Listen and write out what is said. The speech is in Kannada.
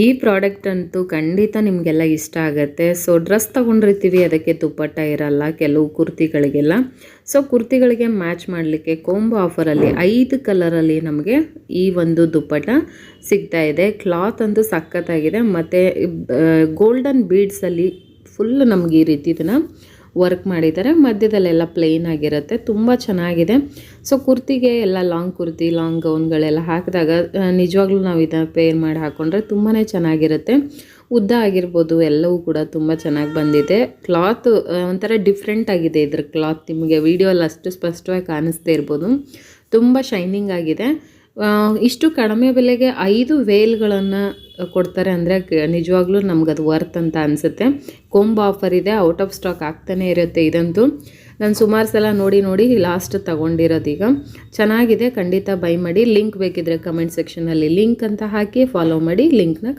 ಈ ಪ್ರಾಡಕ್ಟ್ ಅಂತೂ ಖಂಡಿತ ನಿಮಗೆಲ್ಲ ಇಷ್ಟ ಆಗುತ್ತೆ. ಸೊ ಡ್ರೆಸ್ ತೊಗೊಂಡಿರ್ತೀವಿ, ಅದಕ್ಕೆ ದುಪ್ಪಟ್ಟ ಇರಲ್ಲ ಕೆಲವು ಕುರ್ತಿಗಳಿಗೆಲ್ಲ. ಸೊ ಕುರ್ತಿಗಳಿಗೆ ಮ್ಯಾಚ್ ಮಾಡಲಿಕ್ಕೆ ಕೊಂಬೋ ಆಫರಲ್ಲಿ 5 ಕಲರಲ್ಲಿ ನಮಗೆ ಈ ಒಂದು ದುಪ್ಪಟ್ಟ ಸಿಗ್ತಾ ಇದೆ. ಕ್ಲಾತ್ ಅಂತೂ ಸಖತ್ತಾಗಿದೆ. ಮತ್ತು ಗೋಲ್ಡನ್ ಬೀಡ್ಸಲ್ಲಿ ಫುಲ್ ನಮಗೆ ಈ ರೀತಿ ಇದನ್ನು ವರ್ಕ್ ಮಾಡಿದ್ದಾರೆ. ಮಧ್ಯದಲ್ಲೆಲ್ಲ ಪ್ಲೇನ್ ಆಗಿರುತ್ತೆ, ತುಂಬ ಚೆನ್ನಾಗಿದೆ. ಸೊ ಕುರ್ತಿಗೆ ಎಲ್ಲ ಲಾಂಗ್ ಕುರ್ತಿ, ಲಾಂಗ್ ಗೌನ್ಗಳೆಲ್ಲ ಹಾಕಿದಾಗ ನಿಜವಾಗ್ಲೂ ನಾವು ಇದನ್ನು ಪೇರ್ ಮಾಡಿ ಹಾಕ್ಕೊಂಡ್ರೆ ತುಂಬಾ ಚೆನ್ನಾಗಿರುತ್ತೆ. ಉದ್ದ ಆಗಿರ್ಬೋದು, ಎಲ್ಲವೂ ಕೂಡ ತುಂಬ ಚೆನ್ನಾಗಿ ಬಂದಿದೆ. ಕ್ಲಾತ್ ಒಂಥರ ಡಿಫ್ರೆಂಟ್ ಆಗಿದೆ. ಇದ್ರ ಕ್ಲಾತ್ ನಿಮಗೆ ವಿಡಿಯೋಲ್ಲಿ ಅಷ್ಟು ಸ್ಪಷ್ಟವಾಗಿ ಕಾಣಿಸ್ತಾ ಇರ್ಬೋದು, ತುಂಬ ಶೈನಿಂಗ್ ಆಗಿದೆ. ಇಷ್ಟು ಕಡಿಮೆ ಬೆಲೆಗೆ 5 ವೇಲ್ಗಳನ್ನು ಕೊಡ್ತಾರೆ ಅಂದರೆ ನಿಜವಾಗ್ಲೂ ನಮ್ಗದು ವರ್ತ್ ಅಂತ ಅನಿಸುತ್ತೆ. ಕೊಂಬೋ ಆಫರ್ ಇದೆ, ಔಟ್ ಆಫ್ ಸ್ಟಾಕ್ ಆಗ್ತಾನೆ ಇರುತ್ತೆ. ಇದಂತೂ ನಾನು ಸುಮಾರು ಸಲ ನೋಡಿ ಲಾಸ್ಟ್ ತೊಗೊಂಡಿರೋದೀಗ. ಚೆನ್ನಾಗಿದೆ, ಖಂಡಿತ ಬೈ ಮಾಡಿ. ಲಿಂಕ್ ಬೇಕಿದ್ರೆ ಕಮೆಂಟ್ ಸೆಕ್ಷನಲ್ಲಿ ಲಿಂಕ್ ಅಂತ ಹಾಕಿ ಫಾಲೋ ಮಾಡಿ. ಲಿಂಕ್ನ